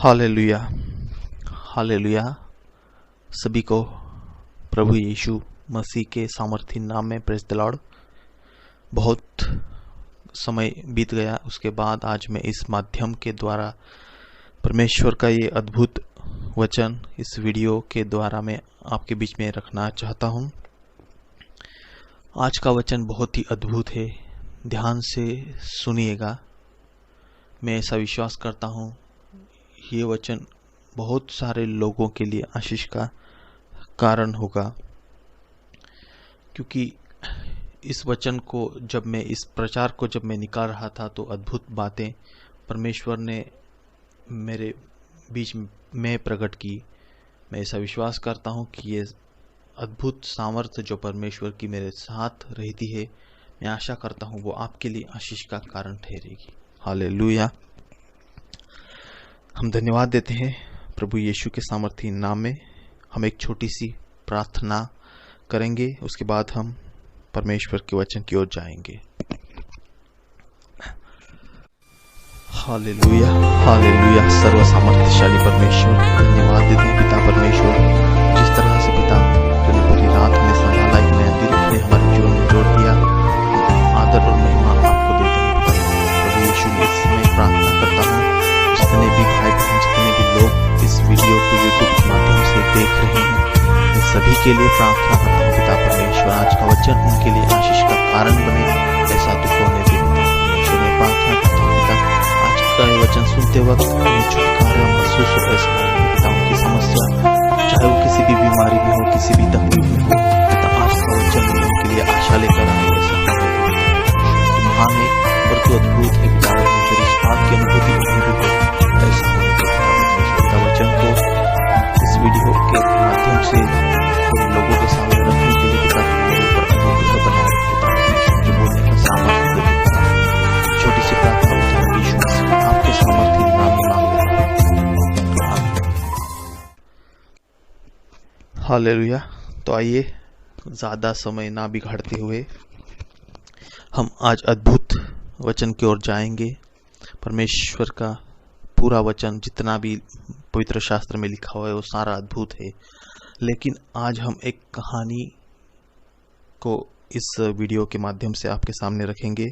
Hallelujah, hallelujah. सभी को प्रभु यीशु मसीह के सामर्थी नाम में प्रेज़ द लॉर्ड। बहुत समय बीत गया, उसके बाद आज मैं इस माध्यम के द्वारा परमेश्वर का ये अद्भुत वचन इस वीडियो के द्वारा मैं आपके बीच में रखना चाहता हूँ। आज का वचन बहुत ही अद्भुत है, ध्यान से सुनिएगा। मैं ऐसा विश्वास करता हूँ ये वचन बहुत सारे लोगों के लिए आशीष का कारण होगा, क्योंकि इस वचन को जब मैं इस प्रचार को जब मैं निकाल रहा था तो अद्भुत बातें परमेश्वर ने मेरे बीच में प्रकट की। मैं ऐसा विश्वास करता हूँ कि ये अद्भुत सामर्थ्य जो परमेश्वर की मेरे साथ रहती है, मैं आशा करता हूँ वो आपके लिए आशीष का कारण ठहरेगी। हालेलुया। हम धन्यवाद देते हैं प्रभु यीशु के सामर्थी नाम में। हम एक छोटी सी प्रार्थना करेंगे, उसके बाद हम परमेश्वर के वचन की ओर जाएंगे। Hallelujah, hallelujah. सर्व सामर्थ्यशाली परमेश्वर, धन्यवाद देते हैं पिता परमेश्वर, जिस तरह से पिता तूने पूरी रात में संभाला, एक नया दिन ने हमारे जीवन में जोड़ दिया। आदर और महिमा आपको देते हैं प्रभु यीशु। इस समय प्रार्थना करता हूँ जितने भी भाई बहन, जितने भी लोग इस वीडियो को यूट्यूब के माध्यम से देख रहे हैं, मैं सभी के लिए प्रार्थना करता हूँ पिता परमेश्वर, आज का वचन उनके लिए आशीष का कारण बने, ऐसा दुख होने दे पिता परमेश्वर। मैं प्रार्थना करता हूँ पिता, आज का वचन सुनते वक्त उन्हें छुटकारा महसूस हो, ऐसा हो पिता। उनकी समस्या चाहे वो किसी भी बीमारी में हो, किसी भी तकलीफ में हो, पिता आज का वचन उनके लिए आशा लेकर आए, ऐसा हो। तुम महान है और तू अद्भुत है पिता परमेश्वर, इस बात की अनुभूति उन्हें भी हो, ऐसा होने के परमेश्वर। वचन को इस वीडियो के माध्यम से लोगों के सामने रखने के लिए पिता मेरे ऊपर अनुभूति बनाए पिता परमेश्वर, जो बोलने का सामर्थ्य दे पिता। छोटी सी प्रार्थना उदाहरण यीशु मसीह आपके सामर्थी नाम में मांग लेता हूं। हालेलुया। तो आइए ज्यादा समय ना बिगाड़ते हुए हम आज अद्भुत वचन की ओर जाएंगे। परमेश्वर का पूरा वचन जितना भी पवित्र शास्त्र में लिखा हुआ है वो सारा अद्भुत है, लेकिन आज हम एक कहानी को इस वीडियो के माध्यम से आपके सामने रखेंगे।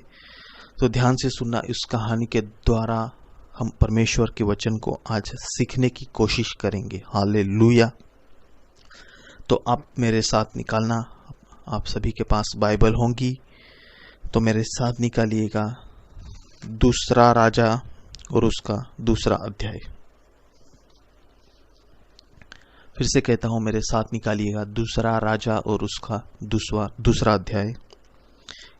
तो ध्यान से सुनना, इस कहानी के द्वारा हम परमेश्वर के वचन को आज सीखने की कोशिश करेंगे। हालेलुया। तो आप मेरे साथ निकालना, आप सभी के पास बाइबल होंगी तो मेरे साथ निकालिएगा दूसरा राजा और उसका दूसरा अध्याय। फिर से कहता हूं, मेरे साथ निकालिएगा दूसरा राजा और उसका दूसरा अध्याय।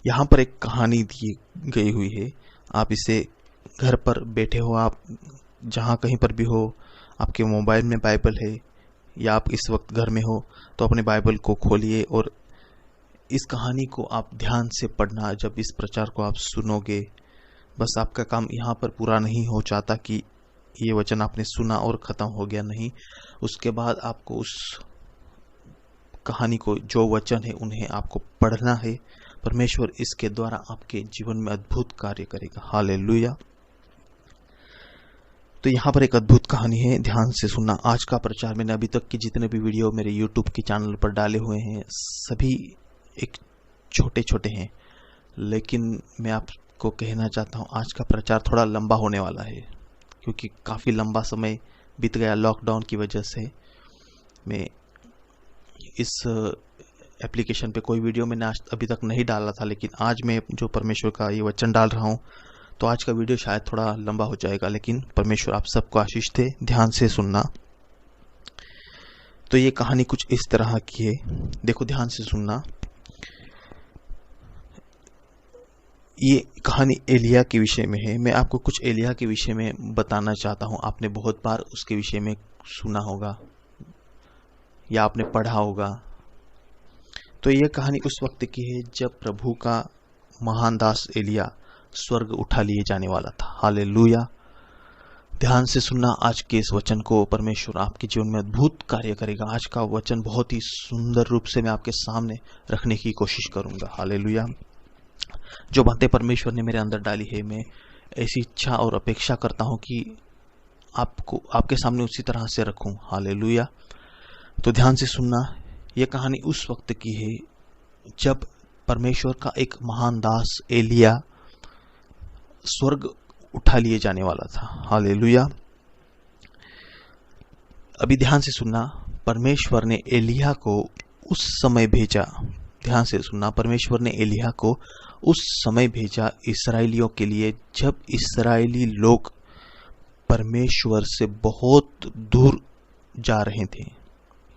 यहां पर एक कहानी दी गई हुई है। आप इसे घर पर बैठे हो, आप जहां कहीं पर भी हो, आपके मोबाइल में बाइबल है या आप इस वक्त घर में हो, तो अपने बाइबल को खोलिए और इस कहानी को आप ध्यान से पढ़ना। जब इस प्रचार को आप सुनोगे, बस आपका काम यहाँ पर पूरा नहीं हो जाता कि ये वचन आपने सुना और ख़त्म हो गया, नहीं। उसके बाद आपको उस कहानी को, जो वचन है, उन्हें आपको पढ़ना है। परमेश्वर इसके द्वारा आपके जीवन में अद्भुत कार्य करेगा। हालेलुया। तो यहाँ पर एक अद्भुत कहानी है, ध्यान से सुनना। आज का प्रचार मैंने अभी तक के जितने भी वीडियो मेरे यूट्यूब के चैनल पर डाले हुए हैं, सभी एक छोटे छोटे हैं, लेकिन मैं आपको कहना चाहता हूँ आज का प्रचार थोड़ा लंबा होने वाला है, क्योंकि काफ़ी लंबा समय बीत गया लॉकडाउन की वजह से। मैं इस एप्लीकेशन पे कोई वीडियो मैंने आज अभी तक नहीं डाला था, लेकिन आज मैं जो परमेश्वर का ये वचन डाल रहा हूँ, तो आज का वीडियो शायद थोड़ा लंबा हो जाएगा, लेकिन परमेश्वर आप सबको आशीष दे। ध्यान से सुनना। तो ये कहानी कुछ इस तरह की है, देखो ध्यान से सुनना। ये कहानी एलिया के विषय में है। मैं आपको कुछ एलिया के विषय में बताना चाहता हूँ। आपने बहुत बार उसके विषय में सुना होगा या आपने पढ़ा होगा। तो ये कहानी उस वक्त की है जब प्रभु का महान दास एलिया स्वर्ग उठा लिए जाने वाला था। हालेलुया। ध्यान से सुनना आज के इस वचन को। परमेश्वर आपके जीवन में अद्भुत कार्य करेगा। आज का वचन बहुत ही सुंदर रूप से मैं आपके सामने रखने की कोशिश करूंगा। हालेलुया। जो बातें परमेश्वर ने मेरे अंदर डाली है, मैं ऐसी इच्छा और अपेक्षा करता हूं कि आपको आपके सामने उसी तरह से रखूं। हालेलुया। तो ध्यान से सुनना, यह कहानी उस वक्त की है जब परमेश्वर का एक महान दास एलिया स्वर्ग उठा लिए जाने वाला था। हालेलुया। अभी ध्यान से सुनना, परमेश्वर ने एलिया को उस समय भेजा। ध्यान से सुनना, परमेश्वर ने एलिया को उस समय भेजा इस्राएलियों के लिए जब इस्राएली लोग परमेश्वर से बहुत दूर जा रहे थे।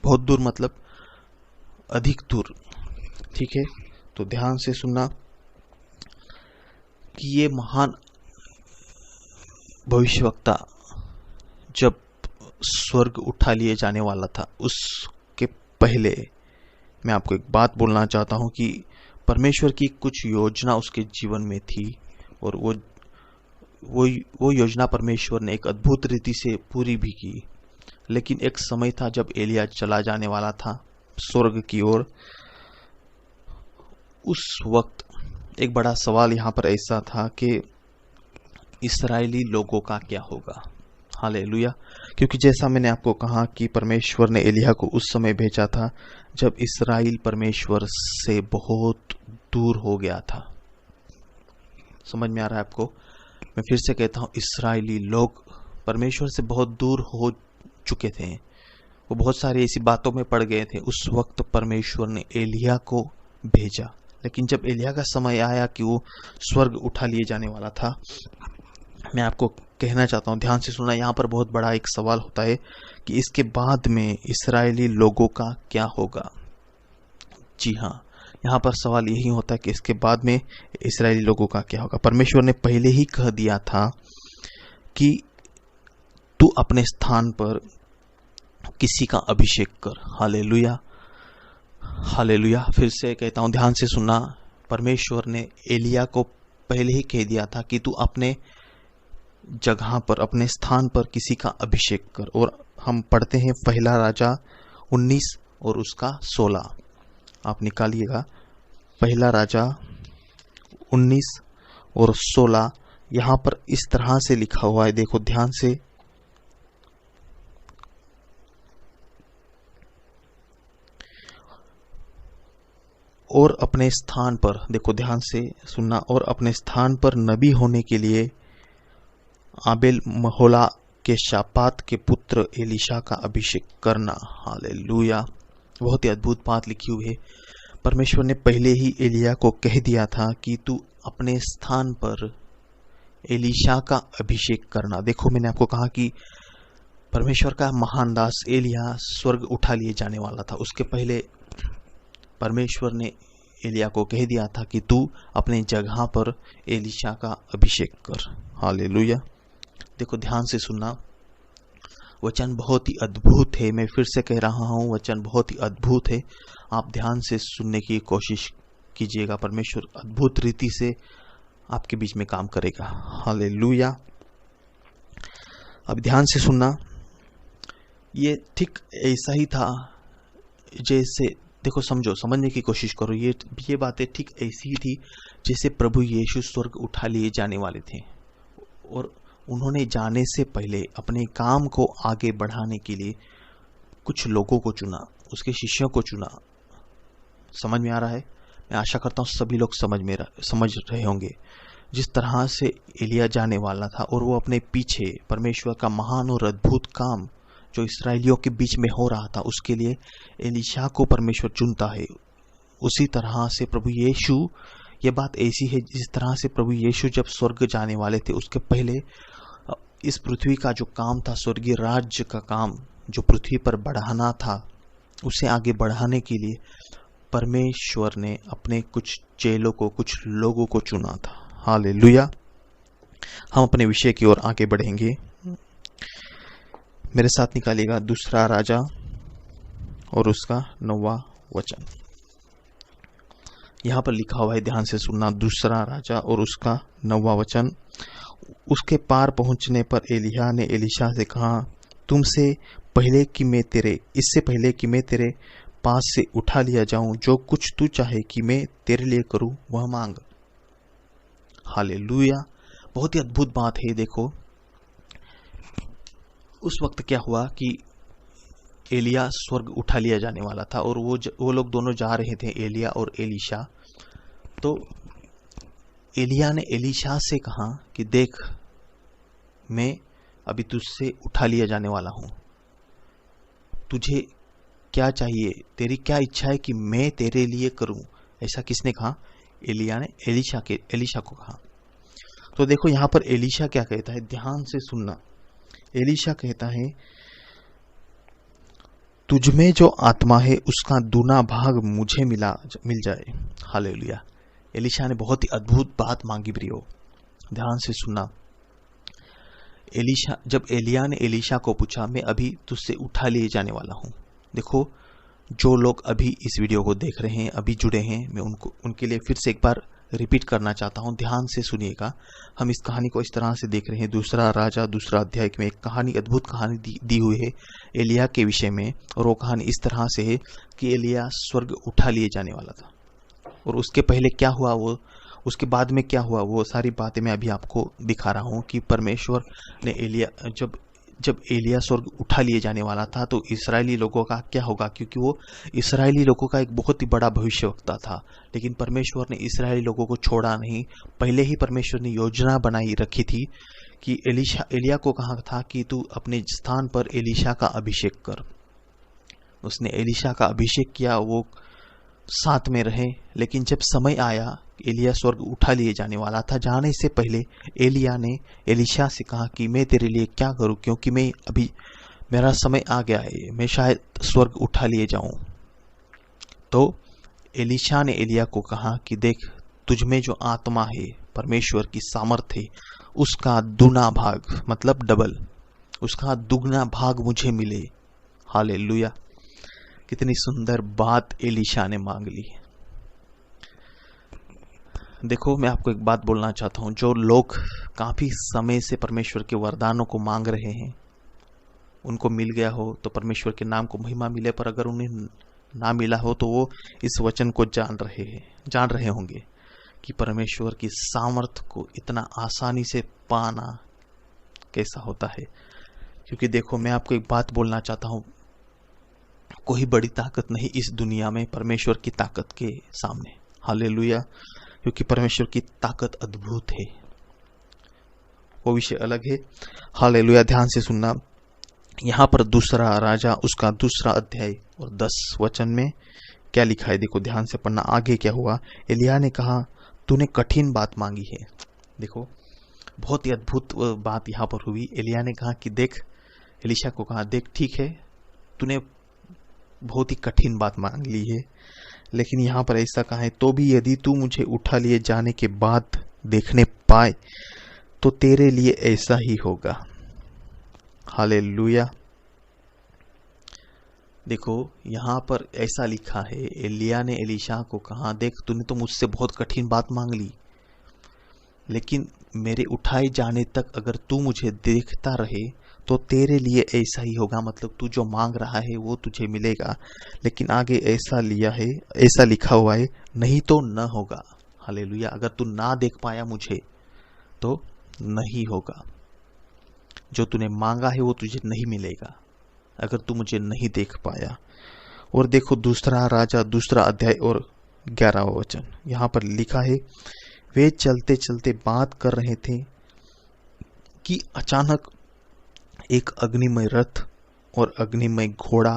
बहुत दूर मतलब अधिक दूर। ठीक है, तो ध्यान से सुनना कि ये महान भविष्यवक्ता जब स्वर्ग उठा लिए जाने वाला था, उसके पहले मैं आपको एक बात बोलना चाहता हूं कि परमेश्वर की कुछ योजना उसके जीवन में थी और वो योजना परमेश्वर ने एक अद्भुत रीति से पूरी भी की। लेकिन एक समय था जब एलिया चला जाने वाला था स्वर्ग की ओर। उस वक्त एक बड़ा सवाल यहाँ पर ऐसा था कि इस्राएली लोगों का क्या होगा। हालेलुया। क्योंकि जैसा मैंने आपको कहा कि परमेश्वर ने एलिया को उस समय भेजा था जब इस्राएल परमेश्वर से बहुत दूर हो गया था। समझ में आ रहा है आपको? मैं फिर से कहता हूं, इस्राएली लोग परमेश्वर से बहुत दूर हो चुके थे। वो बहुत सारी ऐसी बातों में पड़ गए थे। उस वक्त परमेश्वर ने एलिया को भेजा। लेकिन जब एलिया का समय आया कि वो स्वर्ग उठा लिए जाने वाला था, मैं आपको कहना चाहता हूं, ध्यान से सुनना, यहाँ पर बहुत बड़ा एक सवाल होता है कि इसके बाद में इस्राएली लोगों का क्या होगा। जी हाँ, यहाँ पर सवाल यही होता है कि इसके बाद में इस्राएली लोगों का क्या होगा। परमेश्वर ने पहले ही कह दिया था कि तू अपने स्थान पर किसी का अभिषेक कर। Hallelujah, hallelujah. फिर से कहता हूं, ध्यान से सुनना, परमेश्वर ने एलिया को पहले ही कह दिया था कि तू अपने जगह पर, अपने स्थान पर किसी का अभिषेक कर। और हम पढ़ते हैं पहला राजा 19 और उसका 16। आप निकालिएगा, पहला राजा 19 और 16। यहां पर इस तरह से लिखा हुआ है, देखो ध्यान से। और अपने स्थान पर, देखो ध्यान से सुनना, और अपने स्थान पर नबी होने के लिए आबेल महोला के शापात के पुत्र एलीशा का अभिषेक करना। हालेलुया। बहुत ही अद्भुत बात लिखी हुई है। परमेश्वर ने पहले ही एलिया को कह दिया था कि तू अपने स्थान पर एलीशा का अभिषेक करना। देखो, मैंने आपको कहा कि परमेश्वर का महान दास एलिया स्वर्ग उठा लिए जाने वाला था। उसके पहले परमेश्वर ने एलिया को कह दिया था कि तू अपने जगह पर एलीशा का अभिषेक कर। हालेलुया। देखो ध्यान से सुनना, वचन बहुत ही अद्भुत है। मैं फिर से कह रहा हूं, वचन बहुत ही अद्भुत है। आप ध्यान से सुनने की कोशिश कीजिएगा। परमेश्वर अद्भुत रीति से आपके बीच में काम करेगा। हालेलुया। अब ध्यान से सुनना, ये ठीक ऐसा ही था जैसे, देखो समझो, समझने की कोशिश करो। ये बातें ठीक ऐसी ही थी जैसे प्रभु यीशु स्वर्ग उठा लिए जाने वाले थे और उन्होंने जाने से पहले अपने काम को आगे बढ़ाने के लिए कुछ लोगों को चुना, उसके शिष्यों को चुना। समझ में आ रहा है? मैं आशा करता हूं सभी लोग समझ रहे होंगे। जिस तरह से एलिया जाने वाला था और वो अपने पीछे परमेश्वर का महान और अद्भुत काम जो इसराइलियों के बीच में हो रहा था, उसके लिए एलीशा को परमेश्वर चुनता है। उसी तरह से प्रभु यीशु, ये बात ऐसी है जिस तरह से प्रभु यीशु जब स्वर्ग जाने वाले थे, उसके पहले इस पृथ्वी का जो काम था, स्वर्गीय राज्य का काम जो पृथ्वी पर बढ़ाना था, उसे आगे बढ़ाने के लिए परमेश्वर ने अपने कुछ चेलों को, कुछ लोगों को चुना था। हालेलुया। हम अपने विषय की ओर आगे बढ़ेंगे। मेरे साथ निकालिएगा दूसरा राजा और उसका 9वां वचन। यहां पर लिखा हुआ है, ध्यान से सुनना, दूसरा राजा और उसका 9वां वचन। उसके पार पहुंचने पर एलिया ने एलीशा से कहा, इससे पहले कि मैं तेरे पास से उठा लिया जाऊं, जो कुछ तू चाहे कि मैं तेरे लिए करूं वह मांग। हालेलुया। बहुत ही अद्भुत बात है। देखो, उस वक्त क्या हुआ कि एलिया स्वर्ग उठा लिया जाने वाला था और वो लोग दोनों जा रहे थे, एलिया और एलीशा। तो एलिया ने एलीशा से कहा कि देख, मैं अभी तुझसे उठा लिया जाने वाला हूं, तुझे क्या चाहिए, तेरी क्या इच्छा है कि मैं तेरे लिए करूं? ऐसा किसने कहा? एलिया ने एलीशा को कहा। तो देखो यहां पर एलीशा क्या कहता है, ध्यान से सुनना। एलीशा कहता है, तुझमें जो आत्मा है उसका दूना भाग मुझे मिल जाए। हालेलुया। एलीशा ने बहुत ही अद्भुत बात मांगी प्रियो, ध्यान से सुनना। जब एलिया ने एलीशा को पूछा, मैं अभी तुझसे उठा लिए जाने वाला हूं। देखो, जो लोग अभी इस वीडियो को देख रहे हैं, अभी जुड़े हैं, मैं उनके लिए फिर से एक बार रिपीट करना चाहता हूं, ध्यान से सुनिएगा। हम इस कहानी को इस तरह से देख रहे हैं, दूसरा राजा दूसरा अध्याय में एक कहानी, अद्भुत कहानी दी हुई है एलिया के विषय में। और वो कहानी इस तरह से है कि एलिया स्वर्ग उठा लिए जाने वाला था, और उसके पहले क्या हुआ, वो उसके बाद में क्या हुआ, वो सारी बातें मैं अभी आपको दिखा रहा हूं कि परमेश्वर ने जब एलिया स्वर्ग उठा लिए जाने वाला था तो इस्राएली लोगों का क्या होगा, क्योंकि वो इस्राएली लोगों का एक बहुत ही बड़ा भविष्यवक्ता था। लेकिन परमेश्वर ने इस्राएली लोगों को छोड़ा नहीं। पहले ही परमेश्वर ने योजना बनाई रखी थी कि एलिया को कहा था कि तू अपने स्थान पर एलीशा का अभिषेक कर। उसने एलीशा का अभिषेक किया, वो साथ में रहे। लेकिन जब समय आया, एलिया स्वर्ग उठा लिए जाने वाला था, जाने से पहले एलिया ने एलीशा से कहा कि मैं तेरे लिए क्या करूं, क्योंकि मैं अभी मेरा समय आ गया है, मैं शायद स्वर्ग उठा लिए जाऊं। तो एलीशा ने एलिया को कहा कि देख, तुझमें जो आत्मा है, परमेश्वर की सामर्थ है, उसका दुना भाग, मतलब डबल, उसका दुगना भाग मुझे मिले। हालेलुया। कितनी सुंदर बात एलीशा ने मांग ली। देखो, मैं आपको एक बात बोलना चाहता हूं, जो लोग काफी समय से परमेश्वर के वरदानों को मांग रहे हैं, उनको मिल गया हो तो परमेश्वर के नाम को महिमा मिले, पर अगर उन्हें ना मिला हो तो वो इस वचन को जान रहे होंगे कि परमेश्वर की सामर्थ को इतना आसानी से पाना कैसा होता है। क्योंकि देखो, मैं आपको एक बात बोलना चाहता हूं, कोई बड़ी ताकत नहीं इस दुनिया में परमेश्वर की ताकत के सामने। हालेलुया। क्योंकि परमेश्वर की ताकत अद्भुत है, वो विषय अलग है। हालेलुया। ध्यान से सुनना। यहाँ पर दूसरा राजा उसका दूसरा अध्याय और 10 वचन में क्या लिखा है, देखो ध्यान से पढ़ना। आगे क्या हुआ, एलिया ने कहा, तूने कठिन बात मांगी है। देखो, बहुत ही अद्भुत बात यहाँ पर हुई। एलिया ने कहा कि देख, एलीशा को कहा, देख ठीक है, तूने बहुत ही कठिन बात मांग ली है, लेकिन यहाँ पर ऐसा कहा है, तो भी यदि तू मुझे उठा लिए जाने के बाद देखने पाए तो तेरे लिए ऐसा ही होगा। हालेलुया। देखो, यहाँ पर ऐसा लिखा है, एलिया ने एलीशा को कहा, देख, तूने तो मुझसे बहुत कठिन बात मांग ली, लेकिन मेरे उठाए जाने तक अगर तू मुझे देखता रहे तो तेरे लिए ऐसा ही होगा। मतलब तू जो मांग रहा है वो तुझे मिलेगा। लेकिन आगे ऐसा लिखा हुआ है, नहीं तो न होगा। हालेलुया। अगर तू ना देख पाया मुझे तो नहीं होगा, जो तूने मांगा है वो तुझे नहीं मिलेगा अगर तू मुझे नहीं देख पाया। और देखो, दूसरा राजा दूसरा अध्याय और 11वां वचन, यहाँ पर लिखा है, वे चलते चलते बात कर रहे थे कि अचानक एक अग्निमय रथ और अग्निमय घोड़ा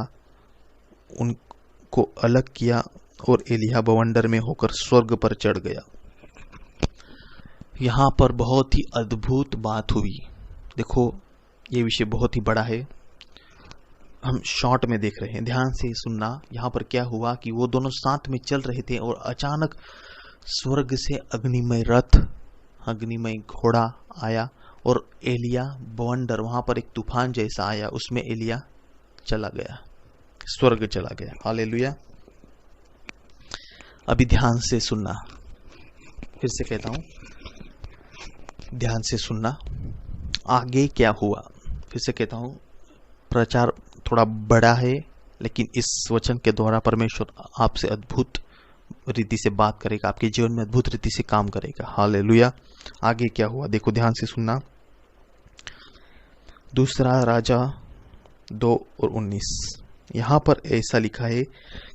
उनको अलग किया और एलिया बवंडर में होकर स्वर्ग पर चढ़ गया। यहाँ पर बहुत ही अद्भुत बात हुई। देखो, ये विषय बहुत ही बड़ा है, हम शॉर्ट में देख रहे हैं, ध्यान से सुनना। यहाँ पर क्या हुआ कि वो दोनों साथ में चल रहे थे और अचानक स्वर्ग से अग्निमय रथ, अग्निमय घोड़ा आया और एलिया बवंडर, वहां पर एक तूफान जैसा आया, उसमें एलिया चला गया, स्वर्ग चला गया। हालेलुया। अभी ध्यान से सुनना, फिर से कहता हूं, ध्यान से सुनना। आगे क्या हुआ, फिर से कहता हूं, प्रचार थोड़ा बड़ा है, लेकिन इस वचन के द्वारा परमेश्वर आपसे अद्भुत रीति से बात करेगा, आपके जीवन में अद्भुत रीति से काम करेगा। हालेलुया। आगे क्या हुआ, देखो ध्यान से सुनना। दूसरा राजा 2:19। यहाँ पर ऐसा लिखा है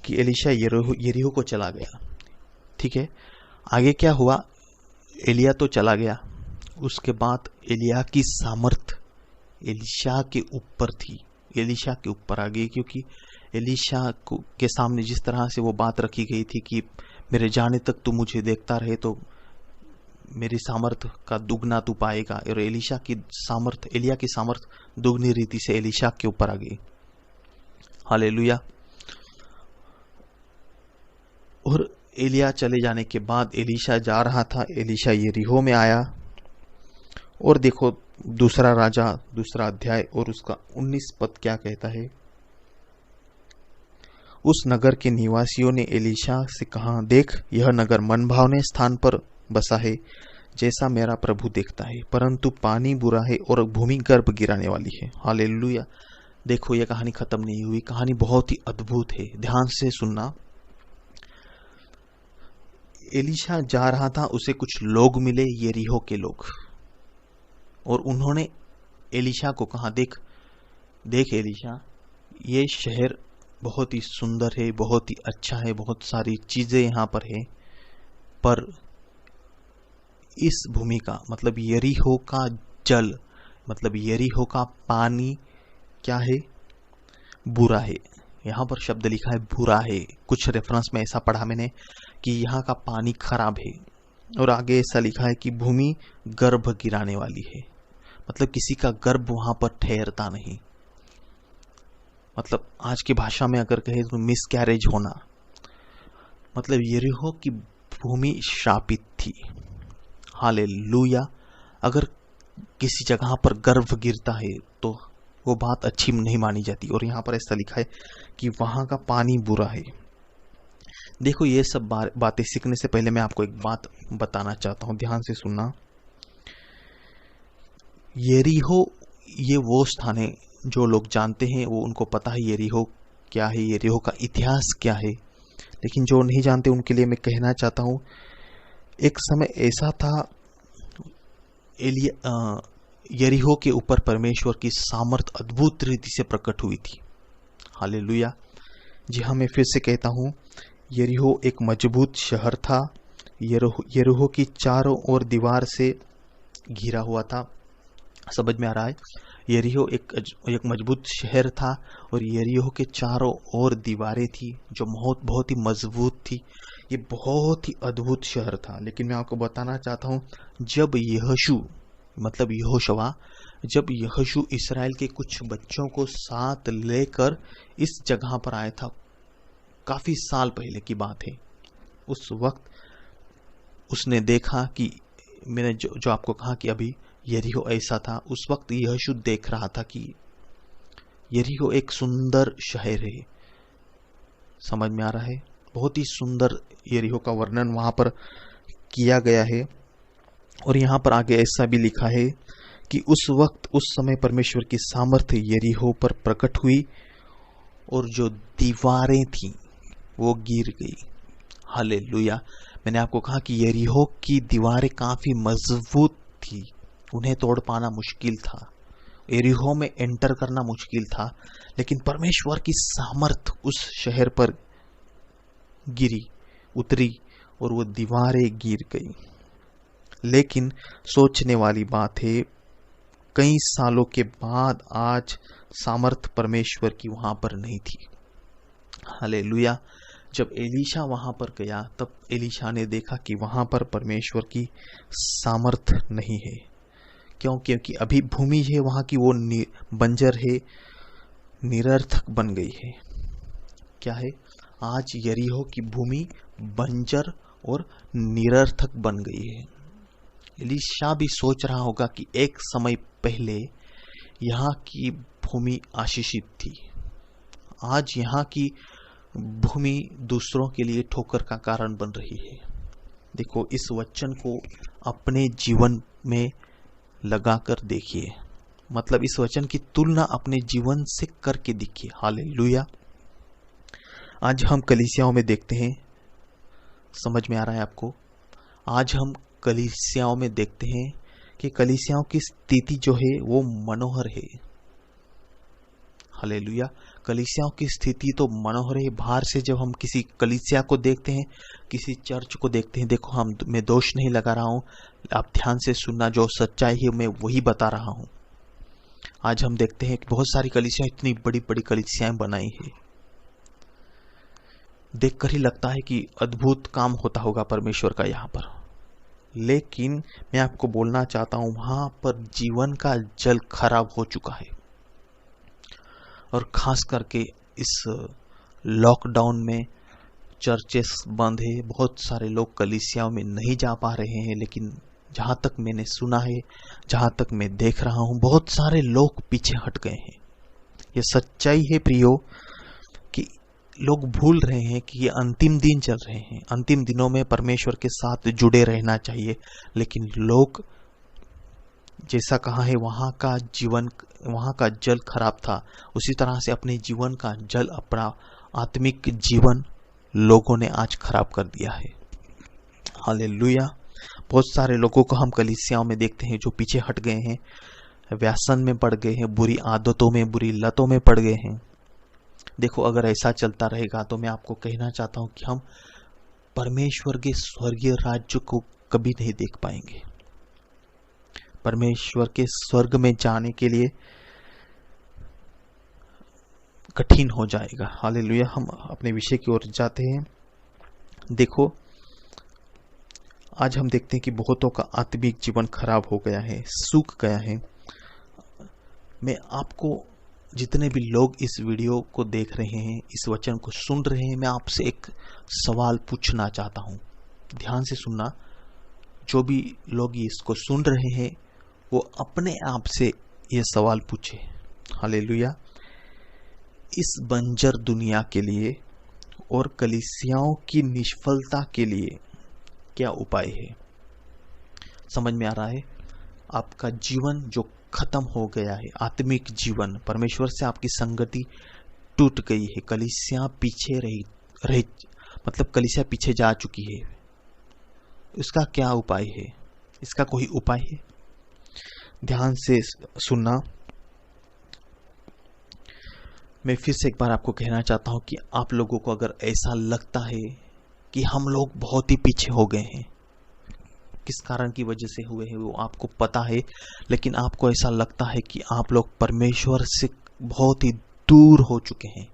कि एलीशा यरीहो को चला गया। ठीक है, आगे क्या हुआ? एलिया तो चला गया, उसके बाद एलिया की सामर्थ एलीशा के ऊपर थी, एलीशा के ऊपर आ गई, क्योंकि एलीशा के सामने जिस तरह से वो बात रखी गई थी कि मेरे जाने तक तू मुझे देखता रहे तो मेरी सामर्थ का दुगना तू पाएगा, और एलिया की सामर्थ दुगनी रीति से एलीशा के ऊपर आ गई। हालेलुया। और एलिया चले जाने के बाद एलीशा जा रहा था, एलीशा यरीहो में आया, और देखो दूसरा राजा 2 अध्याय और उसका 19 पद क्या कहता है। उस नगर के निवासियों ने एलीशा से कहा, देख यह नगर मनभावने स्थान पर बसा है, जैसा मेरा प्रभु देखता है, परंतु पानी बुरा है और भूमि गर्भ गिराने वाली है। हालेलुया। देखो यह कहानी खत्म नहीं हुई, कहानी बहुत ही अद्भुत है, ध्यान से सुनना। एलीशा जा रहा था, उसे कुछ लोग मिले, यरीहो के लोग, और उन्होंने एलीशा को कहा, देख एलीशा, ये शहर बहुत ही सुंदर है, बहुत ही अच्छा है, बहुत सारी चीजें यहाँ पर है, पर इस भूमि का मतलब यरीहो का जल, मतलब यरीहो का पानी क्या है? बुरा है। यहाँ पर शब्द लिखा है बुरा है। कुछ रेफरेंस में ऐसा पढ़ा मैंने कि यहाँ का पानी खराब है, और आगे ऐसा लिखा है कि भूमि गर्भ गिराने वाली है, मतलब किसी का गर्भ वहां पर ठहरता नहीं। मतलब आज की भाषा में अगर कहे तो मिसकैरेज होना, मतलब यरीहो की भूमि शापित थी। हालेलुया। अगर किसी जगह पर गर्भ गिरता है तो वो बात अच्छी नहीं मानी जाती, और यहाँ पर ऐसा लिखा है कि वहां का पानी बुरा है। देखो ये सब बातें सीखने से पहले मैं आपको एक बात बताना चाहता हूं, ध्यान से सुनना। यरीहो ये वो स्थान है जो लोग जानते हैं, वो उनको पता है यरीहो क्या है, यरीहो का इतिहास क्या है, लेकिन जो नहीं जानते उनके लिए मैं कहना चाहता हूं, एक समय ऐसा था यरीहो के ऊपर परमेश्वर की सामर्थ अद्भुत रीति से प्रकट हुई थी। हालेलुया। जी हाँ, मैं फिर से कहता हूँ, यरीहो एक मजबूत शहर था। यरीहो की चारों ओर दीवार से घिरा हुआ था। समझ में आ रहा है? यरीहो एक मजबूत शहर था, और यरीहो के चारों ओर दीवारें थी जो बहुत ही मजबूत थी। ये बहुत ही अद्भुत शहर था। लेकिन मैं आपको बताना चाहता हूँ, जब यहोशुआ इस्राएल के कुछ बच्चों को साथ लेकर इस जगह पर आया था, काफी साल पहले की बात है, उस वक्त उसने देखा कि मैंने जो आपको कहा कि अभी यरीहो ऐसा था, उस वक्त यहोशू देख रहा था कि यरीहो एक सुंदर शहर है। समझ में आ रहा है? बहुत ही सुंदर यरीहो का वर्णन वहां पर किया गया है। और यहाँ पर आगे ऐसा भी लिखा है कि उस समय परमेश्वर की सामर्थ्य यरीहो पर प्रकट हुई, और जो दीवारें थी वो गिर गई। हालेलुया। मैंने आपको कहा कि यरीहो की दीवारें काफी मजबूत थी, उन्हें तोड़ पाना मुश्किल था, यरीहो में एंटर करना मुश्किल था, लेकिन परमेश्वर की सामर्थ उस शहर पर उतरी और वो दीवारें गिर गई। लेकिन सोचने वाली बात है, कई सालों के बाद आज सामर्थ परमेश्वर की वहां पर नहीं थी। हालेलुया। जब एलीशा वहां पर गया, तब एलीशा ने देखा कि वहां पर परमेश्वर की सामर्थ नहीं है। क्यों? क्योंकि अभी भूमि है वहां की वो बंजर है, निरर्थक बन गई है। क्या है? आज यरीहो की भूमि बंजर और निरर्थक बन गई है। एलीशा भी सोच रहा होगा कि एक समय पहले यहाँ की भूमि आशीषित थी, आज यहाँ की भूमि दूसरों के लिए ठोकर का कारण बन रही है। देखो, इस वचन को अपने जीवन में लगाकर देखिए, मतलब इस वचन की तुलना अपने जीवन से करके देखिए। हालेलुया। आज हम कलीसियाओं में देखते हैं, समझ में आ रहा है आपको? आज हम कलीसियाओं में देखते हैं कि कलीसियाओं की स्थिति जो है वो मनोहर है, हालेलुया। कलीसियाओं की स्थिति तो मनोहर है। बाहर से जब हम किसी कलीसिया को देखते हैं, किसी चर्च को देखते हैं, देखो मैं दोष नहीं लगा रहा हूँ, आप ध्यान से सुनना, जो सच्चाई है मैं वही बता रहा हूँ। आज हम देखते हैं कि बहुत सारी कलीसियां, इतनी बड़ी बड़ी कलीसियां बनाई है, देखकर ही लगता है कि अद्भुत काम होता होगा परमेश्वर का यहाँ पर। लेकिन मैं आपको बोलना चाहता हूँ, वहां पर जीवन का जल खराब हो चुका है। और खास करके इस लॉकडाउन में चर्चेस बंद है, बहुत सारे लोग कलीसियाओं में नहीं जा पा रहे हैं। लेकिन जहां तक मैंने सुना है, जहां तक मैं देख रहा हूं, बहुत सारे लोग पीछे हट गए हैं। ये सच्चाई है प्रियो, कि लोग भूल रहे हैं कि ये अंतिम दिन चल रहे हैं। अंतिम दिनों में परमेश्वर के साथ जुड़े रहना चाहिए। लेकिन लोग, जैसा कहा है, वहां का जल खराब था, उसी तरह से अपने जीवन का जल, अपना आत्मिक जीवन लोगों ने आज खराब कर दिया है। हालेलुया। बहुत सारे लोगों को हम कलीसियाओं में देखते हैं जो पीछे हट गए हैं, व्यसन में पड़ गए हैं, बुरी आदतों में, बुरी लतों में पड़ गए हैं। देखो, अगर ऐसा चलता रहेगा तो मैं आपको कहना चाहता हूं कि हम परमेश्वर के स्वर्गीय राज्य को कभी नहीं देख पाएंगे। परमेश्वर के स्वर्ग में जाने के लिए कठिन हो जाएगा। हालेलुया। हम अपने विषय की ओर जाते हैं। देखो, आज हम देखते हैं कि बहुतों का आत्मिक जीवन खराब हो गया है, सूख गया है। मैं आपको, जितने भी लोग इस वीडियो को देख रहे हैं, इस वचन को सुन रहे हैं, मैं आपसे एक सवाल पूछना चाहता हूं। ध्यान से सुनना। जो भी लोग इसको सुन रहे हैं वो अपने आप से ये सवाल पूछे। हालेलुया। इस बंजर दुनिया के लिए और कलीसियाओं की निष्फलता के लिए क्या उपाय है? समझ में आ रहा है? आपका जीवन जो खत्म हो गया है, आत्मिक जीवन, परमेश्वर से आपकी संगति टूट गई है, कलीसिया पीछे रही मतलब कलीसिया पीछे जा चुकी है, इसका क्या उपाय है? इसका कोई उपाय है? ध्यान से सुनना। मैं फिर से एक बार आपको कहना चाहता हूं कि आप लोगों को अगर ऐसा लगता है कि हम लोग बहुत ही पीछे हो गए हैं, किस कारण की वजह से हुए हैं वो आपको पता है, लेकिन आपको ऐसा लगता है कि आप लोग परमेश्वर से बहुत ही दूर हो चुके हैं।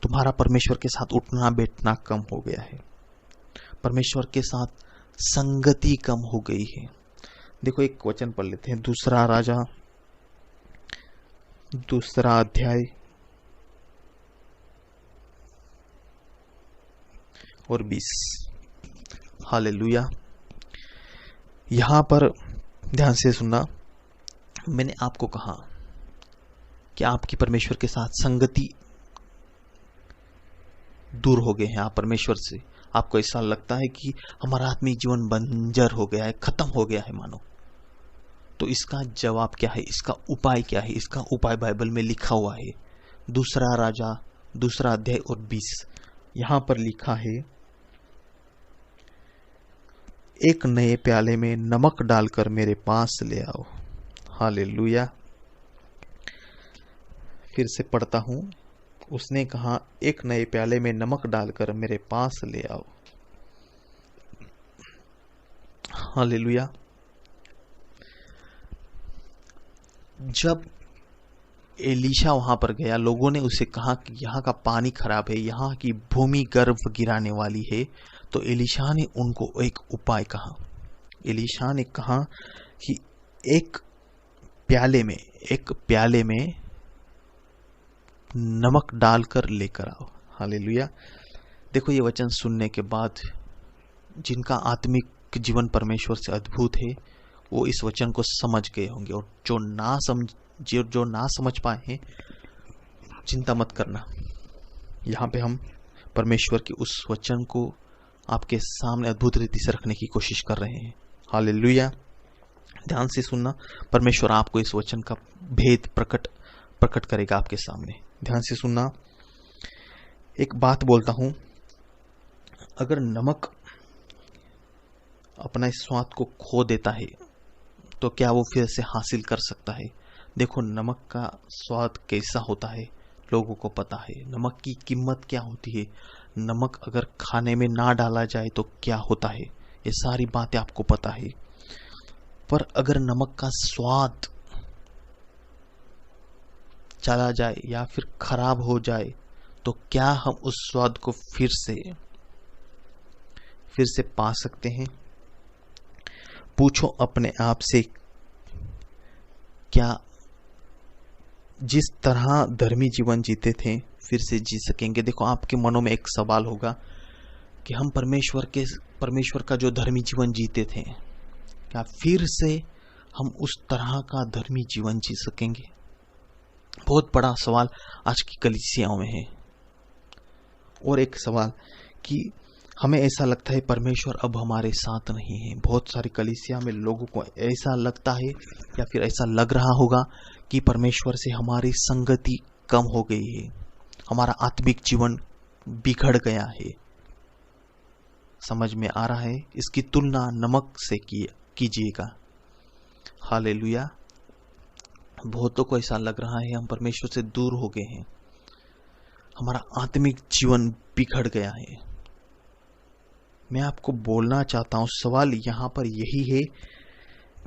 तुम्हारा परमेश्वर के साथ उठना बैठना कम हो गया है, परमेश्वर के साथ संगति कम हो गई है। देखो, एक वचन पढ़ लेते हैं, दूसरा राजा 2 अध्याय और 20। हालेलुया। यहां पर ध्यान से सुनना। मैंने आपको कहा कि आपकी परमेश्वर के साथ संगति दूर हो गए हैं। आप परमेश्वर से, आपको ऐसा लगता है कि हमारा आत्मिक जीवन बंजर हो गया है, खत्म हो गया है मानो। तो इसका जवाब क्या है? इसका उपाय क्या है? इसका उपाय बाइबल में लिखा हुआ है। 2 राजा 2 अध्याय और 20। यहां पर लिखा है, एक नए प्याले में नमक डालकर मेरे पास ले आओ। हालेलुया। फिर से पढ़ता हूं। उसने कहा, एक नए प्याले में नमक डालकर मेरे पास ले आओ। हालेलुया। जब एलीशा वहां पर गया, लोगों ने उसे कहा कि यहाँ का पानी खराब है, यहाँ की भूमि गर्भ गिराने वाली है। तो एलीशा ने उनको एक उपाय कहा। एलीशा ने कहा कि एक प्याले में नमक डालकर लेकर आओ। हालेलुया। देखो, ये वचन सुनने के बाद जिनका आत्मिक जीवन परमेश्वर से अद्भुत है, वो इस वचन को समझ गए होंगे। और जो ना समझ पाए हैं, चिंता मत करना। यहाँ पे हम परमेश्वर के उस वचन को आपके सामने अद्भुत रीति से रखने की कोशिश कर रहे हैं। हालेलुया। ध्यान से सुनना। परमेश्वर आपको इस वचन का भेद प्रकट करेगा आपके सामने। ध्यान से सुनना। एक बात बोलता हूं, अगर नमक अपना इस स्वाद को खो देता है तो क्या वो फिर से हासिल कर सकता है? देखो, नमक का स्वाद कैसा होता है लोगों को पता है, नमक की कीमत क्या होती है, नमक अगर खाने में ना डाला जाए तो क्या होता है, ये सारी बातें आपको पता है। पर अगर नमक का स्वाद चला जाए या फिर खराब हो जाए तो क्या हम उस स्वाद को फिर से पा सकते हैं? पूछो अपने आप से, क्या जिस तरह धर्मी जीवन जीते थे फिर से जी सकेंगे? देखो, आपके मनों में एक सवाल होगा कि हम परमेश्वर का जो धर्मी जीवन जीते थे, क्या फिर से हम उस तरह का धर्मी जीवन जी सकेंगे? बहुत बड़ा सवाल आज की कलीसियाओं में है। और एक सवाल कि हमें ऐसा लगता है परमेश्वर अब हमारे साथ नहीं है। बहुत सारी कलीसिया में लोगों को ऐसा लगता है या फिर ऐसा लग रहा होगा कि परमेश्वर से हमारी संगति कम हो गई है, हमारा आत्मिक जीवन बिगड़ गया है। समझ में आ रहा है? इसकी तुलना नमक से कीजिएगा। हालेलुया। बहुतों को ऐसा लग रहा है हम परमेश्वर से दूर हो गए हैं, हमारा आत्मिक जीवन बिगड़ गया है। मैं आपको बोलना चाहता हूं, सवाल यहां पर यही है,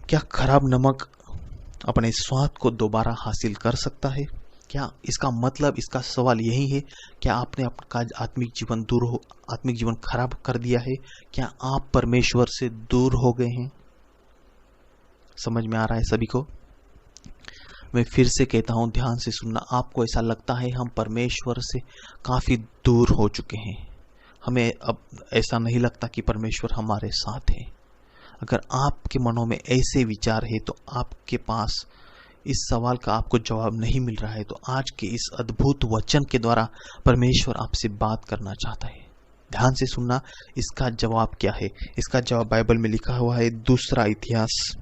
क्या खराब नमक अपने स्वाद को दोबारा हासिल कर सकता है? क्या इसका मतलब, इसका सवाल यही है, क्या आपने आपका आत्मिक जीवन खराब कर दिया है? क्या आप परमेश्वर से दूर हो गए हैं? समझ में आ रहा है सभी को? मैं फिर से कहता हूं, ध्यान से सुनना। आपको ऐसा लगता है हम परमेश्वर से काफी दूर हो चुके हैं, हमें अब ऐसा नहीं लगता कि परमेश्वर हमारे साथ है। अगर आपके मनों में ऐसे विचार है तो आपके पास इस सवाल का आपको जवाब नहीं मिल रहा है, तो आज के इस अद्भुत वचन के द्वारा परमेश्वर आपसे बात करना चाहता है। ध्यान से सुनना, इसका जवाब क्या है? इसका जवाब बाइबल में लिखा हुआ है, दूसरा इतिहास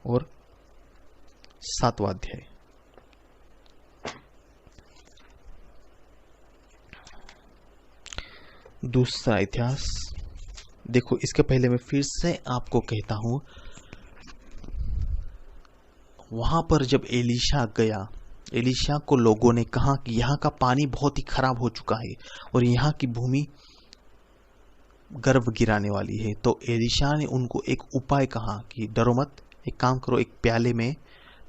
और 7वां अध्याय। दूसरा इतिहास। देखो, इसके पहले मैं फिर से आपको कहता हूं, वहां पर जब एलीशा गया, एलीशा को लोगों ने कहा कि यहाँ का पानी बहुत ही खराब हो चुका है और यहाँ की भूमि गर्भ गिराने वाली है। तो एलीशा ने उनको एक उपाय कहा कि डरो मत, एक काम करो, एक प्याले में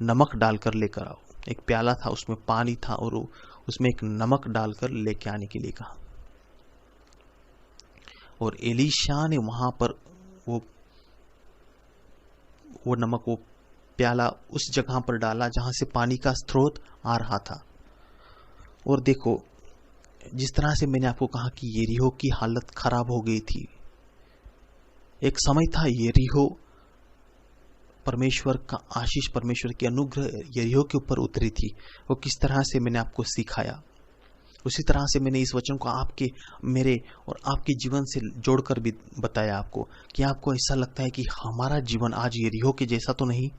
नमक डालकर लेकर आओ। एक प्याला था, उसमें पानी था और उसमें एक नमक डालकर लेके आने के लिए कहा। और एलीशा ने वहां पर वो नमक, वो प्याला उस जगह पर डाला जहां से पानी का स्रोत आ रहा था। और देखो, जिस तरह से मैंने आपको कहा कि यरीहो की हालत खराब हो गई थी, एक समय था यरीहो, परमेश्वर का आशीष, परमेश्वर की अनुग्रह यरीहो के ऊपर उतरी थी। वो किस तरह से मैंने आपको सिखाया, उसी तरह से मैंने इस वचन को मेरे और आपके जीवन से जोड़कर भी बताया आपको। कि आपको ऐसा लगता है कि हमारा जीवन आज यरीहो के जैसा तो नहीं?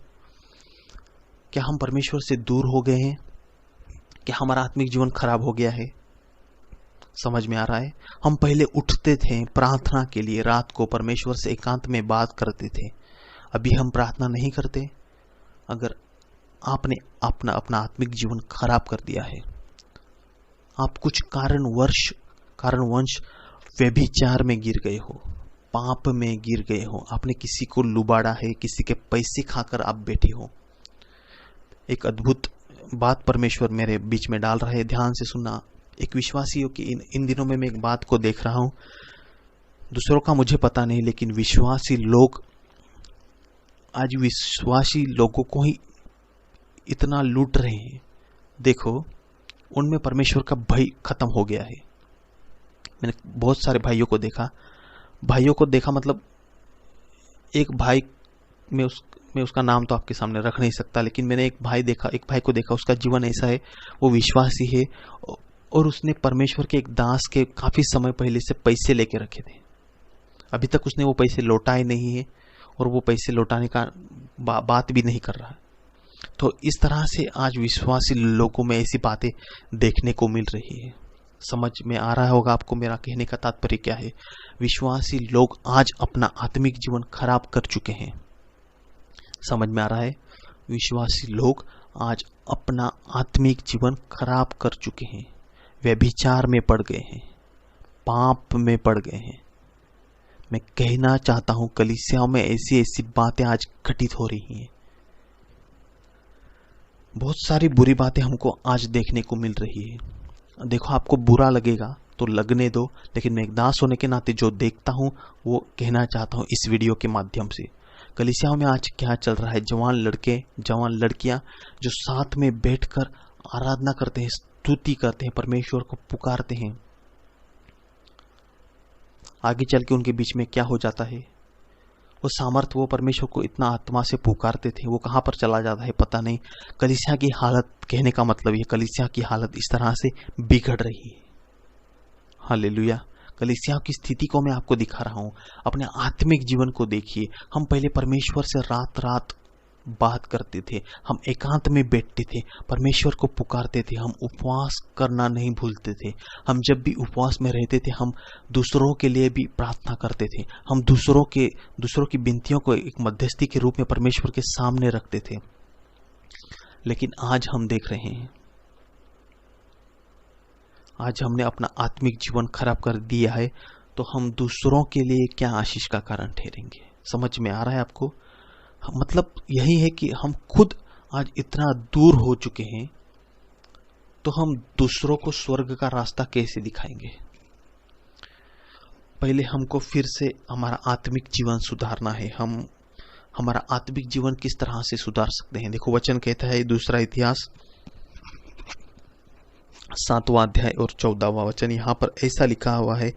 क्या हम परमेश्वर से दूर हो गए हैं? क्या हमारा आत्मिक जीवन खराब हो गया है? समझ में आ रहा है? हम पहले उठते थे प्रार्थना के लिए, रात को परमेश्वर से एकांत में बात करते थे। अभी हम प्रार्थना नहीं करते। अगर आपने अपना आत्मिक जीवन खराब कर दिया है, आप कुछ कारणवश व्यभिचार में गिर गए हो, पाप में गिर गए हो, आपने किसी को लुबाड़ा है, किसी के पैसे खाकर आप बैठे हो। एक अद्भुत बात परमेश्वर मेरे बीच में डाल रहा है, ध्यान से सुनना। एक विश्वासी हो कि इन दिनों में मैं एक बात को देख रहा हूं, दूसरों का मुझे पता नहीं, लेकिन विश्वासी लोग आज विश्वासी लोगों को ही इतना लूट रहे हैं। देखो, उनमें परमेश्वर का भय खत्म हो गया है। मैंने बहुत सारे भाइयों को देखा, मतलब एक भाई, मैं उसका नाम तो आपके सामने रख नहीं सकता, लेकिन मैंने एक भाई को देखा, उसका जीवन ऐसा है, वो विश्वासी है और उसने परमेश्वर के एक दास के काफी समय पहले से पैसे लेके रखे थे। अभी तक उसने वो पैसे लौटाए नहीं है और वो पैसे लौटाने का बात भी नहीं कर रहा है। तो इस तरह से आज विश्वासी लोगों में ऐसी बातें देखने को मिल रही है। समझ में आ रहा होगा आपको मेरा कहने का तात्पर्य क्या है? विश्वासी लोग आज अपना आत्मिक जीवन खराब कर चुके हैं। समझ में आ रहा है? विश्वासी लोग आज अपना आत्मिक जीवन खराब कर चुके हैं, व्यभिचार में पड़ गए हैं, पाप में पड़ गए हैं। मैं कहना चाहता हूं कलीसियाओं में ऐसी ऐसी बातें आज घटित हो रही हैं। बहुत सारी बुरी बातें हमको आज देखने को मिल रही है। देखो, आपको बुरा लगेगा तो लगने दो, लेकिन मैं एक दास होने के नाते जो देखता हूं वो कहना चाहता हूं इस वीडियो के माध्यम से। कलीसियाओं में आज क्या चल रहा है? जवान लड़के, जवान लड़कियां जो साथ में बैठकर आराधना करते हैं, स्तुति करते हैं, परमेश्वर को पुकारते हैं। आगे चल के उनके बीच में क्या हो जाता है? वो सामर्थ, वो परमेश्वर को इतना आत्मा से पुकारते थे, वो कहाँ पर चला जाता है पता नहीं। कलीसिया की हालत, कहने का मतलब ये, कलीसिया की हालत इस तरह से बिगड़ रही है। हालेलुया। कलीसिया की स्थिति को मैं आपको दिखा रहा हूं। अपने आत्मिक जीवन को देखिए। हम पहले परमेश्वर से रात रात बात करते थे, हम एकांत में बैठते थे, परमेश्वर को पुकारते थे, हम उपवास करना नहीं भूलते थे। हम जब भी उपवास में रहते थे, हम दूसरों के लिए भी प्रार्थना करते थे, हम दूसरों की विनतियों को एक मध्यस्थी के रूप में परमेश्वर के सामने रखते थे। लेकिन आज हम देख रहे हैं, आज हमने अपना आत्मिक जीवन खराब कर दिया है, तो हम दूसरों के लिए क्या आशीष का कारण ठहरेंगे? समझ में आ रहा है आपको? मतलब यही है कि हम खुद आज इतना दूर हो चुके हैं, तो हम दूसरों को स्वर्ग का रास्ता कैसे दिखाएंगे? पहले हमको फिर से हमारा आत्मिक जीवन सुधारना है। हम हमारा आत्मिक जीवन किस तरह से सुधार सकते हैं? देखो, वचन कहता है, दूसरा इतिहास 7वां अध्याय और 14वां वचन, यहाँ पर ऐसा लिखा हुआ है,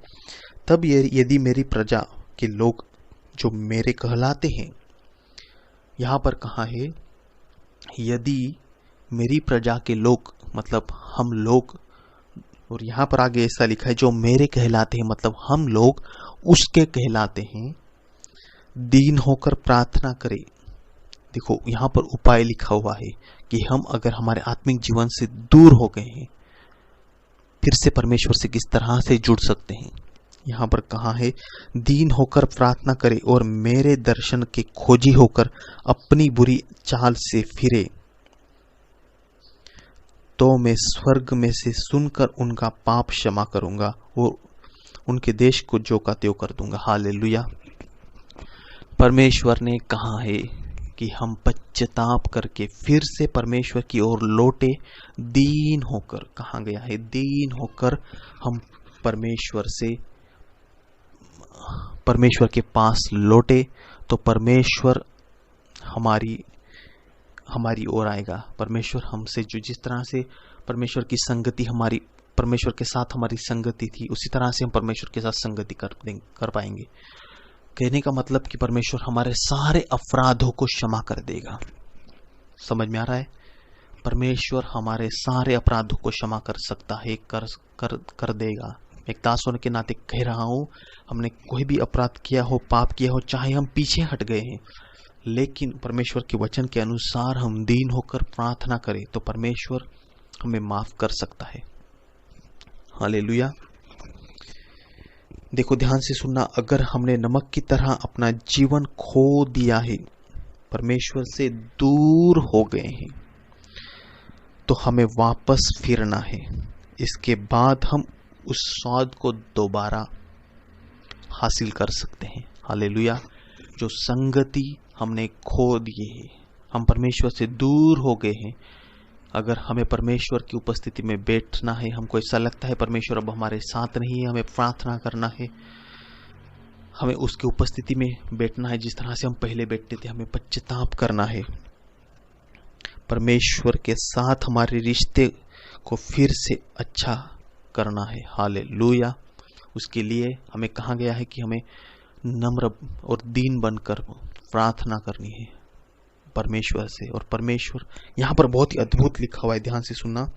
तब यदि मेरी प्रजा के लोग जो मेरे कहलाते हैं, यहाँ पर कहा है यदि मेरी प्रजा के लोग, मतलब हम लोग, और यहाँ पर आगे ऐसा लिखा है जो मेरे कहलाते हैं, मतलब हम लोग उसके कहलाते हैं, दीन होकर प्रार्थना करें। देखो, यहाँ पर उपाय लिखा हुआ है कि हम अगर हमारे आत्मिक जीवन से दूर हो गए हैं, फिर से परमेश्वर से किस तरह से जुड़ सकते हैं। यहाँ पर कहा है, दीन होकर प्रार्थना करे और मेरे दर्शन के खोजी होकर अपनी बुरी चाल से फिरे, तो मैं स्वर्ग में से सुनकर उनका पाप क्षमा करूंगा और उनके देश को जो का त्यों कर दूंगा। हालेलुया। परमेश्वर ने कहा है कि हम पश्चाताप करके फिर से परमेश्वर की ओर लौटे, दीन होकर। कहा गया है, दीन होकर हम परमेश्वर के पास लौटे, तो परमेश्वर हमारी ओर आएगा। परमेश्वर हमसे, जो जिस तरह से परमेश्वर की संगति हमारी, परमेश्वर के साथ हमारी संगति थी, उसी तरह से हम परमेश्वर के साथ संगति कर पाएंगे। कहने का मतलब कि परमेश्वर हमारे सारे अपराधों को क्षमा कर देगा। समझ में आ रहा है? परमेश्वर हमारे सारे अपराधों को क्षमा कर सकता है, कर देगा। एक दास होने के नाते कह रहा हूं, हमने कोई भी अपराध किया हो, पाप किया हो, चाहे हम पीछे हट गए हैं, लेकिन परमेश्वर के वचन के अनुसार हम दीन होकर प्रार्थना करें, तो परमेश्वर हमें माफ कर सकता है। हालेलुया। देखो, ध्यान से सुनना, अगर हमने नमक की तरह अपना जीवन खो दिया है, परमेश्वर से दूर हो गए हैं, तो हमें वापस फिरना है। इसके बाद हम उस स्वाद को दोबारा हासिल कर सकते हैं। हालेलुया। जो संगति हमने खो दी है, हम परमेश्वर से दूर हो गए हैं, अगर हमें परमेश्वर की उपस्थिति में बैठना है, हमको ऐसा लगता है परमेश्वर अब हमारे साथ नहीं है, हमें प्रार्थना करना है, हमें उसकी उपस्थिति में बैठना है जिस तरह से हम पहले बैठते थे, हमें पश्चाताप करना है, परमेश्वर के साथ हमारे रिश्ते को फिर से अच्छा करना है। हालेलुया। उसके लिए हमें कहा गया है कि हमें नम्र और दीन बनकर प्रार्थना करनी है परमेश्वर से। और परमेश्वर, यहाँ पर बहुत ही अद्भुत लिखा हुआ है, ध्यान से सुनना।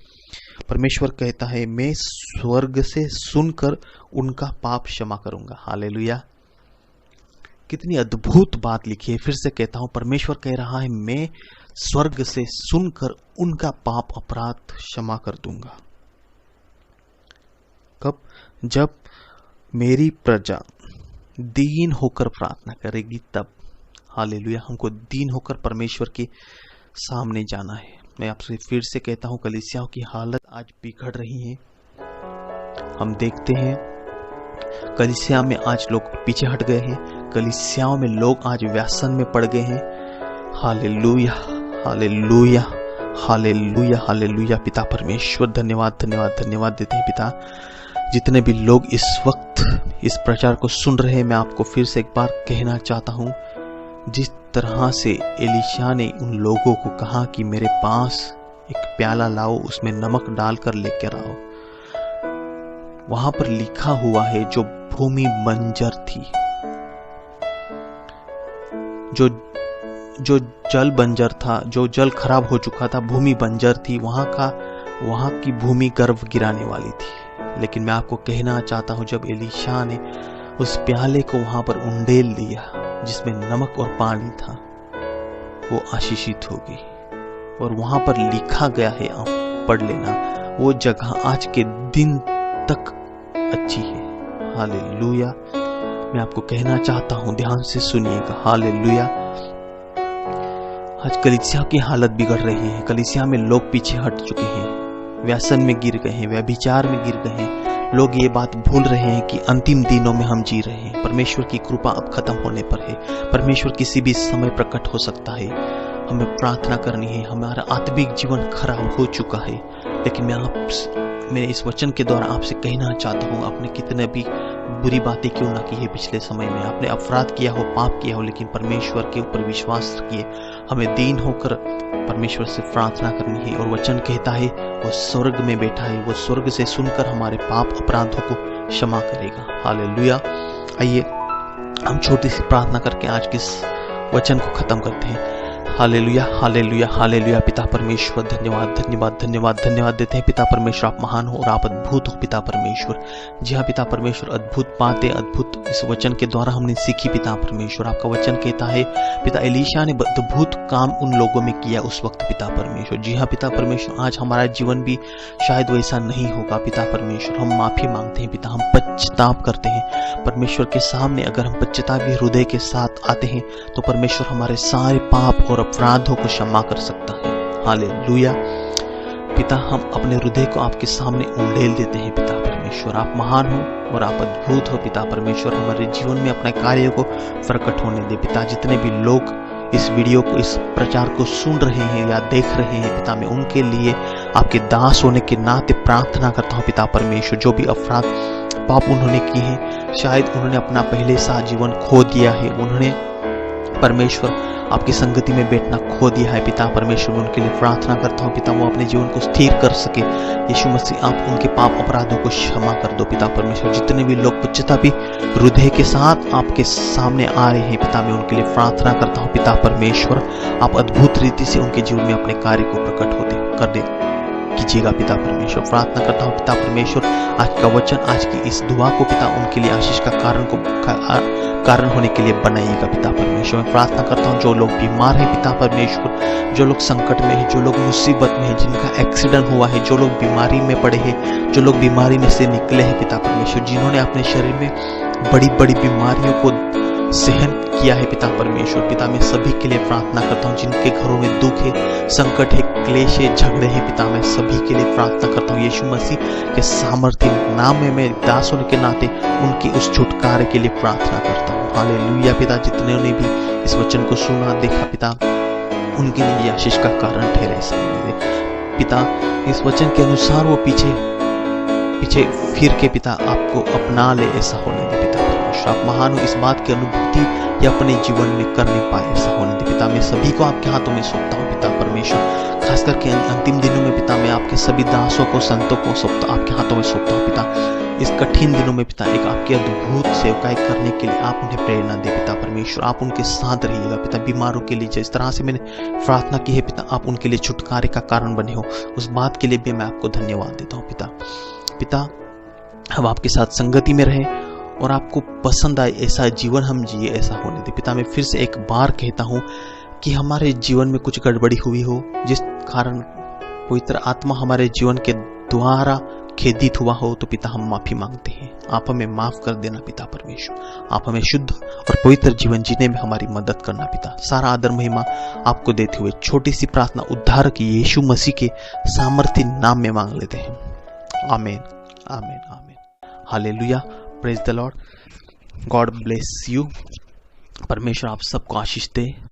परमेश्वर कहता है, मैं स्वर्ग से सुनकर उनका पाप क्षमा करूंगा। हालेलुया। कितनी अद्भुत बात लिखी है। फिर से कहता हूं, परमेश्वर कह रहा है, मैं स्वर्ग से सुनकर उनका पाप अपराध क्षमा कर दूंगा। कब? जब मेरी प्रजा दीन होकर प्रार्थना करेगी, तब। हालेलुया। हमको दीन होकर परमेश्वर के सामने जाना है। मैं आपसे फिर से कहता हूँ, कलीसियाओं की हालत आज बिगड़ रही है। हम देखते हैं कलीसिया में आज लोग पीछे हट गए हैं, कलीसियाओं में लोग आज व्यसन में पड़ गए हैं। Hallelujah, hallelujah, hallelujah, hallelujah. पिता परमेश्वर धन्यवाद, धन्यवाद, धन्यवाद देते हैं पिता। जितने भी लोग इस वक्त इस प्रचार को सुन रहे हैं, मैं आपको फिर से एक बार कहना चाहता हूँ, जिस तरह से एलीशा ने उन लोगों को कहा कि मेरे पास एक प्याला लाओ, उसमें नमक डालकर लेकर आओ, वहां पर लिखा हुआ है जो भूमि बंजर थी, जो जल बंजर था, जो जल खराब हो चुका था, भूमि बंजर थी, वहां की भूमि गर्भ गिराने वाली थी। लेकिन मैं आपको कहना चाहता हूं, जब एलीशा ने उस प्याले को वहां पर उंडेल दिया जिसमें नमक और पानी था, वो आशीषित हो गई। और वहां पर लिखा गया है, आप पढ़ लेना, वो जगह आज के दिन तक अच्छी है। हालेलुया। मैं आपको कहना चाहता हूं, ध्यान से सुनिएगा। हालेलुया। आज कलीसिया की हालत बिगड़ रही है। कलीसिया में लोग पीछे हट चुके हैं, व्यसन में गिर गए हैं, व्यभिचार में गिर गए हैं। लोग ये बात भूल रहे हैं कि अंतिम दिनों में हम जी रहे हैं। परमेश्वर की कृपा अब खत्म होने पर है। परमेश्वर किसी भी समय प्रकट हो सकता है। हमें प्रार्थना करनी है। हमारा आत्मिक जीवन खराब हो चुका है, लेकिन मैं इस वचन के द्वारा आपसे कहना चाहता हूँ, आपने कितने भी बुरी बातें क्यों ना की है पिछले समय में, आपने अपराध किया हो, पाप किया हो, लेकिन परमेश्वर के ऊपर विश्वास रखिए। हमें दीन होकर परमेश्वर से प्रार्थना करनी है। और वचन कहता है वो स्वर्ग में बैठा है, वो स्वर्ग से सुनकर हमारे पाप अपराधों को क्षमा करेगा। हालेलुया। आइए हम छोटी सी प्रार्थना करके आज के वचन को खत्म करते हैं। Hallelujah, hallelujah, hallelujah. पिता परमेश्वर धन्यवाद, धन्यवाद, धन्यवाद, धन्यवाद देते हैं पिता परमेश्वर। आप महान हो और आप अद्भुत हो पिता परमेश्वर। जी हाँ पिता परमेश्वर, अद्भुत बातें, अद्भुत इस वचन के द्वारा हमने सीखी पिता परमेश्वर। आपका वचन कहता है पिता, एलीशा ने अद्भुत काम उन लोगों में किया उस वक्त पिता परमेश्वर। जी हाँ पिता परमेश्वर, आज हमारा जीवन भी शायद वैसा नहीं होगा पिता परमेश्वर। हम माफी मांगते हैं पिता, हम पश्चाताप करते हैं परमेश्वर के सामने। अगर हम पश्चातापी हृदय के साथ आते हैं तो परमेश्वर हमारे सारे पाप और अपराधों को क्षमा कर सकता है। हालेलुया। पिता, हम अपने हृदय को आपके सामने उंडेल देते हैं पिता परमेश्वर। आप महान हो और आप अद्भुत हो पिता परमेश्वर। हमारे जीवन में अपने कार्यों को प्रकट होने दे पिता। जितने भी लोग इस वीडियो को, इस प्रचार को सुन रहे हैं या देख रहे हैं पिता, मैं उनके लिए आपके दास होने के नाते प्रार्थना करता हूँ पिता परमेश्वर। जो भी अपराध पाप उन्होंने किए हैं, शायद उन्होंने अपना पहले सा जीवन खो दिया है, उन्होंने परमेश्वर आपकी संगति में बैठना खो दिया है पिता परमेश्वर। उनके लिए प्रार्थना करता हूँ पिता, वो अपने जीवन को स्थिर कर सके। यीशु मसीह, आप उनके पाप अपराधों को क्षमा कर दो पिता परमेश्वर। जितने भी लोग पश्चातापी हृदय के साथ आपके सामने आ रहे हैं पिता, मैं उनके लिए प्रार्थना करता हूँ पिता परमेश्वर। आप अद्भुत रीति से उनके जीवन में अपने कार्य को प्रकट कर दे कीजिएगा पिता परमेश्वर। प्रार्थना करता हूँ पिता परमेश्वर, आज का वचन, आज की इस दुआ को पिता उनके लिए आशीष का कारण होने के लिए बनाइएगा पिता परमेश्वर। मैं प्रार्थना करता हूँ जो लोग बीमार हैं पिता परमेश्वर, जो लोग संकट में हैं, जो लोग मुसीबत में हैं, जिनका एक्सीडेंट हुआ है, जो लोग बीमारी में पड़े हैं, जो लोग बीमारी में से निकले हैं पिता परमेश्वर, जिन्होंने अपने शरीर में बड़ी बड़ी बीमारियों को सहन किया है पिता परमेश्वर। पिता, मैं सभी के लिए प्रार्थना करता हूँ जिनके घरों में दुख है, संकट है, क्लेश है, झगड़े हैं पिता, मैं सभी के लिए प्रार्थना करता हूँ यीशु मसीह के सामर्थ्य नाम में मैं दास होने के नाते उनकी उस छुटकारे के लिए प्रार्थना करता हूँ। हालेलुया पिता, जितने ने भी इस वचन को सुना देखा पिता, उनके लिए आशीष का कारण ठहरे पिता। इस वचन के अनुसार वो पीछे फिर के पिता आपको अपना ले, ऐसा होने दे पिता परमेश्वर। आप महान हो, इस बात की अनुभूति या अपने जीवन में करने पाए, ऐसा होने दे पिता। मैं सभी को आपके हाथों में सौंपता हूँ पिता परमेश्वर। खास करके अंतिम दिनों में पिता, मैं आपके सभी दासों को, संतों को आपके हाथों में सौंपता हूँ पिता। इस कठिन दिनों में पिता, एक आपकी अद्भुत सेवकाई करने के लिए आप उन्हें प्रेरणा दे पिता परमेश्वर। आप उनके साथ रहिएगा पिता। बीमारों के लिए जिस तरह से मैंने प्रार्थना की है पिता, आप उनके लिए छुटकारे का कारण बने हो, उस बात के लिए भी मैं आपको धन्यवाद देता हूँ पिता। हम आपके साथ संगति में रहे और आपको पसंद आए ऐसा जीवन हम जिए, ऐसा होने दे पिता। मैं फिर से एक बार कहता हूँ कि हमारे जीवन में कुछ गड़बड़ी हुई हो, जिस कारण पवित्र आत्मा हमारे जीवन के द्वारा खेदित हुआ हो तो पिता हम माफी मांगते हैं। आप हमें माफ कर देना पिता परमेश्वर। आप हमें शुद्ध और पवित्र जीवन जीने में हमारी मदद करना पिता। सारा आदर महिमा आपको देते हुए छोटी सी प्रार्थना उद्धारक यीशु मसीह के सामर्थ्य नाम में मांग लेते हैं। आमीन आमीन आमीन। Hallelujah. Praise the Lord. God bless you. परमेश्वर आप सबको आशीष दे।